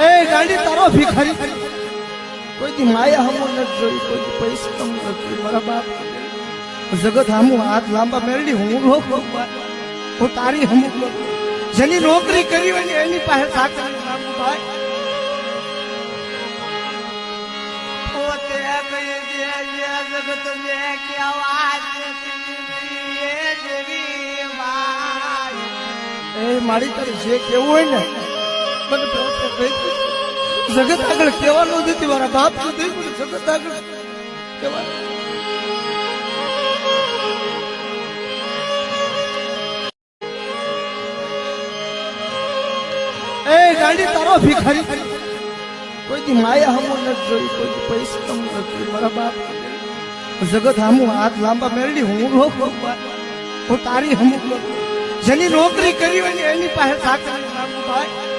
એ ગાડી તારો ભિખારી કોઈ દી માયા હમો નથી જોઈ, કોઈ દી પૈસા હમો નથી. મારા બાપ જગત હમુ હાથ લાંબા મેળવી હું હું તારી હમુ જેની નોકરી કરી હોય ને એની પાસે સાકરી નામું ભાઈ. જગત મેં કેવા એ મારી તારી જે કેવું હોય ને મને જગત આગળ કહેવાનું નથી. મારા બાપ નથી પણ જગત આગળ કહેવાનું. એ ગાડી તારો ભિખારી કોઈ દી માયા હમો નથી જોઈ, કોઈ દી પૈસા હમો નથી. મારા બાપ જગત હમુ હાથ લાંબા મેળવી હું તારી હમુ જેની નોકરી કરી હોય ને એની પાસે સાકરી નામું ભાઈ.